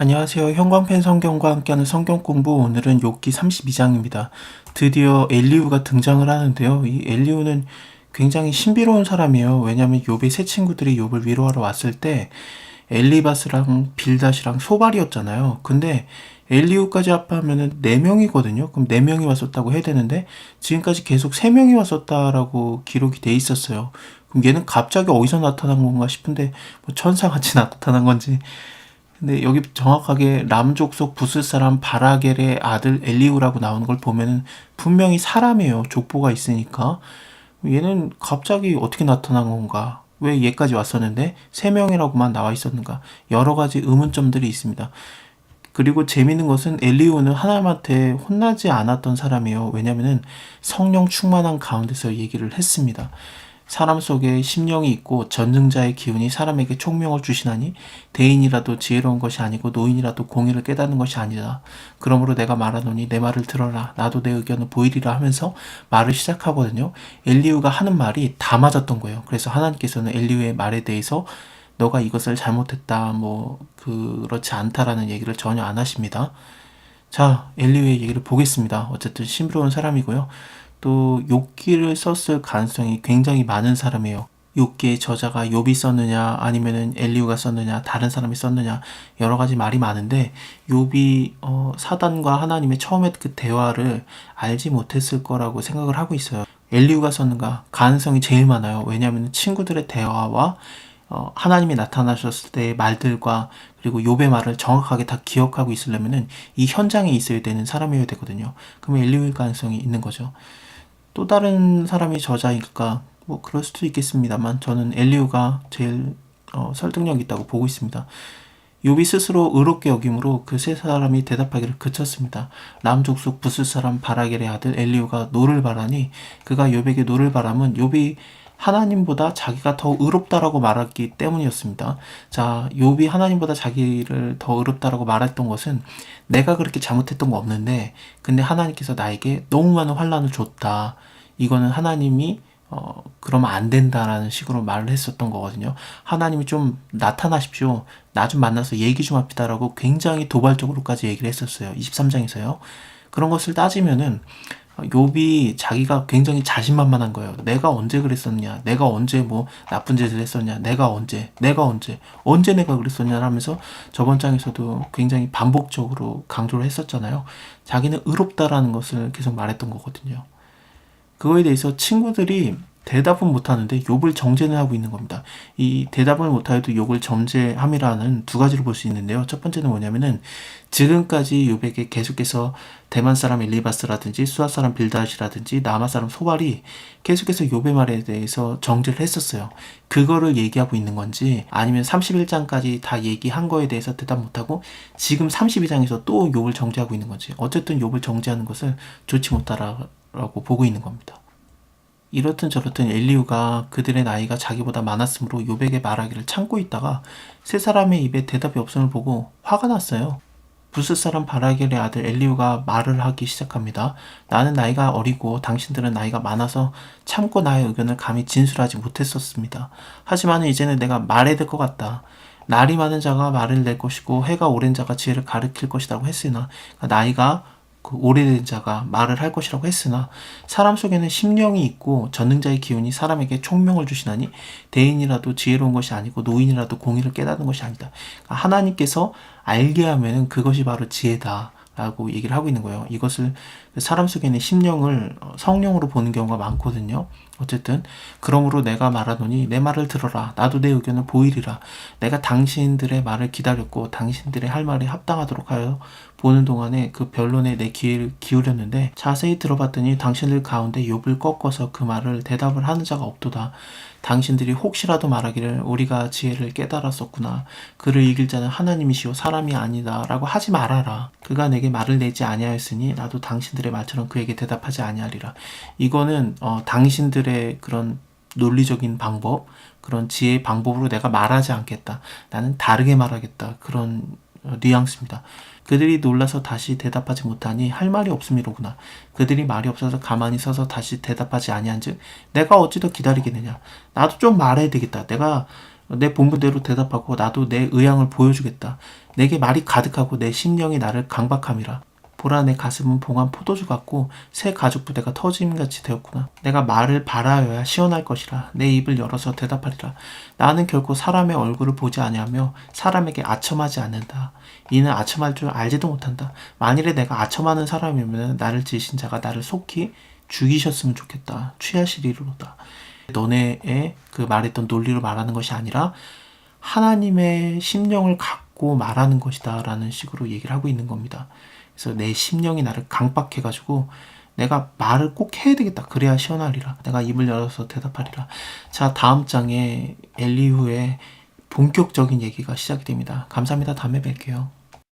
안녕하세요. 형광펜 성경과 함께하는 성경 공부, 오늘은 욥기 32장입니다. 드디어 엘리후가 등장을 하는데요. 이 엘리후는 굉장히 신비로운 사람이에요. 왜냐하면 욥의 세 친구들이 욥을 위로하러 왔을 때 엘리바스랑 빌닷이랑 소발이었잖아요. 근데 엘리후까지 합하면은 4명이거든요. 그럼 4명이 왔었다고 해야 되는데 지금까지 계속 3명이 왔었다라고 기록이 돼 있었어요. 그럼 얘는 갑자기 어디서 나타난 건가 싶은데 뭐 천사같이 나타난 건지. 근데 여기 정확하게 람 족속 부스 사람 바라겔의 아들 엘리후라고 나오는 걸 보면은 분명히 사람이에요. 족보가 있으니까. 얘는 갑자기 어떻게 나타난 건가? 왜 얘까지 왔었는데 3명이라고만 나와 있었는가? 여러 가지 의문점들이 있습니다. 그리고 재밌는 것은 엘리후는 하나님한테 혼나지 않았던 사람이에요. 왜냐면은 성령 충만한 가운데서 얘기를 했습니다. 사람 속에 심령이 있고 전능자의 기운이 사람에게 총명을 주시나니 대인이라도 지혜로운 것이 아니고 노인이라도 공의를 깨닫는 것이 아니다. 그러므로 내가 말하노니 내 말을 들어라. 나도 내 의견을 보이리라 하면서 말을 시작하거든요. 엘리후가 하는 말이 다 맞았던 거예요. 그래서 하나님께서는 엘리후의 말에 대해서 너가 이것을 잘못했다, 그렇지 않다라는 얘기를 전혀 안 하십니다. 자, 엘리후의 얘기를 보겠습니다. 어쨌든 신비로운 사람이고요. 또 욥기를 썼을 가능성이 굉장히 많은 사람이에요. 욥기의 저자가 욥이 썼느냐 아니면은 엘리후가 썼느냐 다른 사람이 썼느냐 여러 가지 말이 많은데 욥이 사단과 하나님의 처음에 그 대화를 알지 못했을 거라고 생각을 하고 있어요. 엘리후가 썼는가 가능성이 제일 많아요. 왜냐하면 친구들의 대화와 하나님이 나타나셨을 때의 말들과 그리고 욥의 말을 정확하게 다 기억하고 있으려면은 이 현장에 있어야 되는 사람이어야 되거든요. 그러면 엘리후일 가능성이 있는 거죠. 또 다른 사람이 저자일까? 뭐 그럴 수도 있겠습니다만 저는 엘리후가 제일 설득력 있다고 보고 있습니다. 욥이 스스로 의롭게 여김으로 그 세 사람이 대답하기를 그쳤습니다. 람 족속 부스 사람 바라겔의 아들 엘리후가 노를 바라니 그가 욥에게 노를 바람은 욥이 하나님보다 자기가 더 의롭다라고 말했기 때문이었습니다. 자, 욥이 하나님보다 자기를 더 의롭다라고 말했던 것은 내가 그렇게 잘못했던 거 없는데 근데 하나님께서 나에게 너무 많은 환난을 줬다. 이거는 하나님이 그러면 안 된다라는 식으로 말을 했었던 거거든요. 하나님이 좀 나타나십시오. 나 좀 만나서 얘기 좀 합시다라고 굉장히 도발적으로까지 얘기를 했었어요. 23장에서요. 그런 것을 따지면은 욥이 자기가 굉장히 자신만만한 거예요. 내가 언제 그랬었냐? 내가 언제 뭐 나쁜 짓을 했었냐? 내가 언제 내가 그랬었냐 하면서 저번 장에서도 굉장히 반복적으로 강조를 했었잖아요. 자기는 의롭다라는 것을 계속 말했던 거거든요. 그거에 대해서 친구들이 대답은 못하는데 욥을 정죄는 하고 있는 겁니다. 이 대답을 못하여도 욥을 정죄함이라는 두 가지로 볼 수 있는데요. 첫 번째는 뭐냐면은 지금까지 욥에게 계속해서 대만 사람 엘리바스라든지 수아 사람 빌닷이라든지 남아 사람 소발이 계속해서 욥의 말에 대해서 정죄를 했었어요. 그거를 얘기하고 있는 건지 아니면 31장까지 다 얘기한 거에 대해서 대답 못하고 지금 32장에서 또 욥을 정죄하고 있는 건지 어쨌든 욥을 정죄하는 것을 좋지 못하라고 보고 있는 겁니다. 이렇든 저렇든 엘리후가 그들의 나이가 자기보다 많았으므로 욥에게 말하기를 참고 있다가 세 사람의 입에 대답이 없음을 보고 화가 났어요. 부스 사람 바라겔의 아들 엘리후가 말을 하기 시작합니다. 나는 나이가 어리고 당신들은 나이가 많아서 참고 나의 의견을 감히 진술하지 못했었습니다. 하지만 이제는 내가 말해야 될 것 같다. 날이 많은 자가 말을 낼 것이고 해가 오랜 자가 지혜를 가르칠 것이라고 했으나 나이가 오래된 자가 말을 할 것이라고 했으나 사람 속에는 심령이 있고 전능자의 기운이 사람에게 총명을 주시나니 대인이라도 지혜로운 것이 아니고 노인이라도 공의를 깨닫는 것이 아니다. 그러니까 하나님께서 알게 하면은 그것이 바로 지혜다 라고 얘기를 하고 있는 거예요. 이것을 사람 속에 있는 심령을 성령으로 보는 경우가 많거든요. 어쨌든 그러므로 내가 말하노니 내 말을 들어라. 나도 내 의견을 보이리라. 내가 당신들의 말을 기다렸고 당신들의 할 말에 합당하도록 하여 보는 동안에 그 변론에 내 귀를 기울였는데 자세히 들어봤더니 당신들 가운데 욥을 꺾어서 그 말을 대답을 하는 자가 없도다. 당신들이 혹시라도 말하기를 우리가 지혜를 깨달았었구나. 그를 이길 자는 하나님이시오 사람이 아니다 라고 하지 말아라. 그가 내게 말을 내지 아니하였으니 나도 당신들의 말처럼 그에게 대답하지 아니하리라. 이거는 당신들의 그런 논리적인 방법, 그런 지혜의 방법으로 내가 말하지 않겠다. 나는 다르게 말하겠다. 그런 뉘앙스입니다. 그들이 놀라서 다시 대답하지 못하니 할 말이 없음이로구나. 그들이 말이 없어서 가만히 서서 다시 대답하지 아니한즉 내가 어찌 더 기다리겠느냐. 나도 좀 말해야 되겠다. 내가 내 본분대로 대답하고 나도 내 의향을 보여주겠다. 내게 말이 가득하고 내 심령이 나를 강박함이라. 보라 내 가슴은 봉한 포도주 같고 새 가죽 부대가 터짐같이 되었구나. 내가 말을 발하여야 시원할 것이라. 내 입을 열어서 대답하리라. 나는 결코 사람의 얼굴을 보지 아니하며 사람에게 아첨하지 않는다. 이는 아첨할 줄 알지도 못한다. 만일에 내가 아첨하는 사람이면 나를 지으신 자가 나를 속히 죽이셨으면 좋겠다. 취하시리로다. 너네의 그 말했던 논리로 말하는 것이 아니라 하나님의 심령을 갖고 말하는 것이다 라는 식으로 얘기를 하고 있는 겁니다. 그래서 내 심령이 나를 강박해가지고 내가 말을 꼭 해야 되겠다. 그래야 시원하리라. 내가 입을 열어서 대답하리라. 자, 다음 장에 엘리후의 본격적인 얘기가 시작이 됩니다. 감사합니다. 다음에 뵐게요.